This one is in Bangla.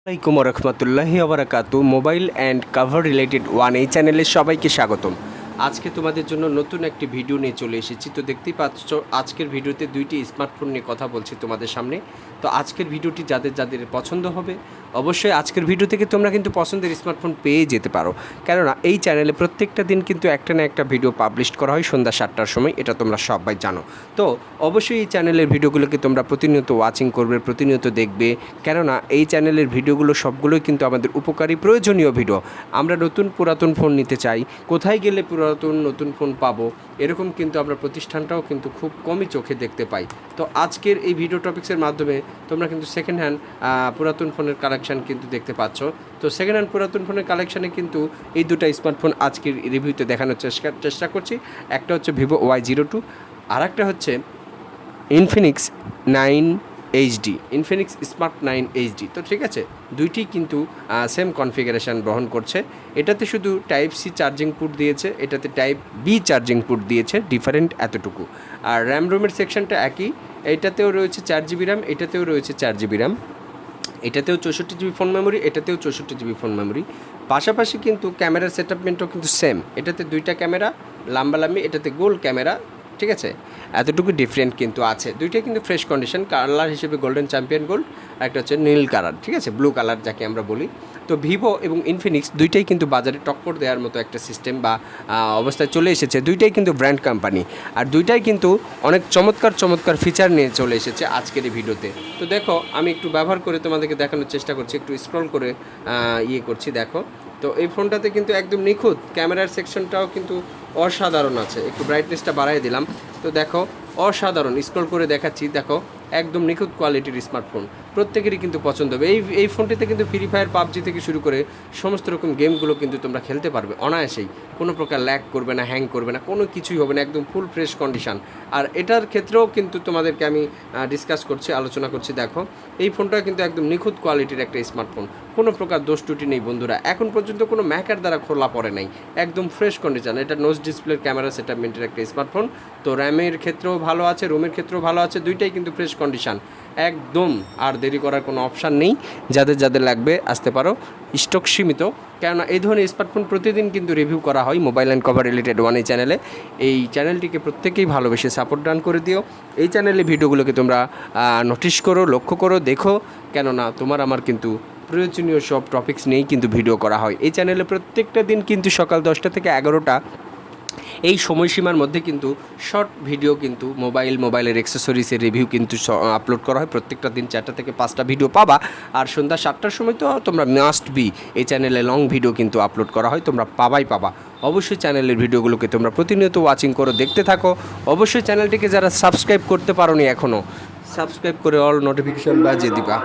আসসালামাইকুম রহমতুল্লাহি ওবারাকাতু mobile and cover related one এই চ্যানেলে সবাইকে স্বাগতম। আজকে তোমাদের জন্য নতুন একটি ভিডিও নিয়ে চলে এসেছি। তো দেখতেই পাচ্ছ আজকের ভিডিওতে দুইটি স্মার্টফোন নিয়ে কথা বলছি তোমাদের সামনে। তো আজকের ভিডিওটি যাদের যাদের পছন্দ হবে অবশ্যই আজকের ভিডিও থেকে তোমরা কিন্তু পছন্দের স্মার্টফোন পেয়ে যেতে পারো, কেননা এই চ্যানেলে প্রত্যেকটা দিন কিন্তু একটা না একটা ভিডিও পাবলিশ করা হয় সন্ধ্যা 7টার সময়, এটা তোমরা সবাই জানো। তো অবশ্যই এই চ্যানেলের ভিডিওগুলোকে তোমরা প্রতিনিয়ত ওয়াচিং করবে, প্রতিনিয়ত দেখবে, কেননা এই চ্যানেলের ভিডিওগুলো সবগুলোই কিন্তু আমাদের উপকারী প্রয়োজনীয় ভিডিও। আমরা নতুন পুরাতন ফোন নিতে চাই, কোথায় গেলে নতুন ফোন পাবো, এরকম কিন্তু আমরা প্রতিষ্ঠানটাও কিন্তু খুব কমই চোখে দেখতে পাই। তো আজকের এই ভিডিও টপিক্সের মাধ্যমে তোমরা কিন্তু সেকেন্ড হ্যান্ড পুরাতন ফোনের কালেকশান কিন্তু দেখতে পাচ্ছ। তো সেকেন্ড হ্যান্ড পুরাতন ফোনের কালেকশানে কিন্তু এই দুটো স্মার্টফোন আজকের রিভিউতে দেখানোর চেষ্টা করছি। একটা হচ্ছে ভিভো Y02, আর একটা হচ্ছে Infinix 9HD, Infinix smart 9HD। তো ঠিক আছে, দুইটি কিন্তু সেম কনফিগারেশান বহন করছে। এটাতে শুধু টাইপ সি চার্জিং পোর্ট দিয়েছে, এটাতে টাইপ বি চার্জিং পোর্ট দিয়েছে, ডিফারেন্ট এতটুকু। আর র্যাম রোমের সেকশনটা একই, এটাতেও রয়েছে 4GB র্যাম, এটাতেও রয়েছে 4GB র্যাম, এটাতেও 64GB ফোন মেমোরি, এটাতেও 64GB ফোন মেমোরি। পাশাপাশি কিন্তু ক্যামেরার সেটআপমেন্টও কিন্তু সেম, এটাতে দুইটা ক্যামেরা লাম্বালাম্বি, এটাতে গোল ক্যামেরা, ঠিক আছে, এতটুকু ডিফারেন্ট কিন্তু আছে। দুইটাই কিন্তু ফ্রেশ কন্ডিশন, কালার হিসেবে গোল্ডেন চ্যাম্পিয়ন গোল্ড, একটা হচ্ছে নীল কালার, ঠিক আছে, ব্লু কালার যাকে আমরা বলি। তো ভিভো এবং ইনফিনিক্স দুইটাই কিন্তু বাজারে টক্কর দেওয়ার মতো একটা সিস্টেম বা অবস্থায় চলে এসেছে। দুইটাই কিন্তু ব্র্যান্ড কোম্পানি, আর দুইটাই কিন্তু অনেক চমৎকার ফিচার নিয়ে চলে এসেছে আজকের এই ভিডিওতে। তো দেখো, আমি একটু ব্যবহার করে তোমাদেরকে দেখানোর চেষ্টা করছি, একটু স্ক্রল করে করছি, দেখো। তো এই ফোনটাতে কিন্তু একদম নিখুঁত, ক্যামেরার সেকশনটাও কিন্তু অসাধারণ আছে। একটু ব্রাইটনেসটা বাড়াই দিলাম, তো দেখো অসাধারণ, স্ক্রল করে দেখাচ্ছি, দেখো একদম নিখুঁত কোয়ালিটির স্মার্টফোন, প্রত্যেকেরই কিন্তু পছন্দ হবে। এই ফোনটিতে কিন্তু ফ্রি ফায়ার, পাবজি থেকে শুরু করে সমস্ত রকম গেমগুলো কিন্তু তোমরা খেলতে পারবে অনায়াসেই, কোনো প্রকার ল্যাগ করবে না, হ্যাং করবে না, কোনো কিছুই হবে না, একদম ফুল ফ্রেশ কন্ডিশান। আর এটার ক্ষেত্রেও কিন্তু তোমাদেরকে আমি ডিসকাস করছি, আলোচনা করছি। দেখো এই ফোনটা কিন্তু একদম নিখুঁত কোয়ালিটির একটা স্মার্টফোন, কোনো প্রকার দোষ ত্রুটি নেই বন্ধুরা, এখন পর্যন্ত কোনো ম্যাকার দ্বারা খোলা পড়ে নাই, একদম ফ্রেশ কন্ডিশন। এটা নোজ ডিসপ্লের ক্যামেরা সেটআপমেন্টের একটা স্মার্টফোন। তো র্যামের ক্ষেত্রেও ভালো আছে, রোমের ক্ষেত্রেও ভালো আছে, দুইটাই কিন্তু ফ্রেশ কন্ডিশন একদম। আর দেরি করার কোনো অপশান নেই, যাদের লাগবে আসতে পারো, স্টক সীমিত, কেননা এই ধরনের স্মার্টফোন প্রতিদিন কিন্তু রিভিউ করা হয় mobile and cover related one এই চ্যানেলে। এই চ্যানেলটিকে প্রত্যেকেই ভালোবেসে সাপোর্ট ডান করে দিও। এই চ্যানেলে ভিডিওগুলোকে তোমরা নোটিশ করো, লক্ষ্য করো, দেখো, কেননা তোমার আমার কিন্তু প্রয়োজনীয় সব টপিকস নিয়েই কিন্তু ভিডিও করা হয় এই চ্যানেলে। প্রত্যেকটা দিন কিন্তু সকাল 10টা থেকে 11টা এই সময়সীমার মধ্যে কিন্তু শর্ট ভিডিও কিন্তু মোবাইলের অ্যাক্সেসরিজের রিভিউ কিন্তু আপলোড করা হয়। প্রত্যেকটা দিন 4টা থেকে 5টা ভিডিও পাবা। আর সন্ধ্যা 7টার সময় তো তোমরা মাস্ট বি এই চ্যানেলে লং ভিডিও কিন্তু আপলোড করা হয়, তোমরা পাবা। অবশ্যই চ্যানেলের ভিডিওগুলোকে তোমরা প্রতিনিয়ত ওয়াচিং করো, দেখতে থাকো। অবশ্যই চ্যানেলটিকে যারা সাবস্ক্রাইব করতে পারোনি এখনও, সাবস্ক্রাইব করে অল নোটিফিকেশন বাজিয়ে দিবা।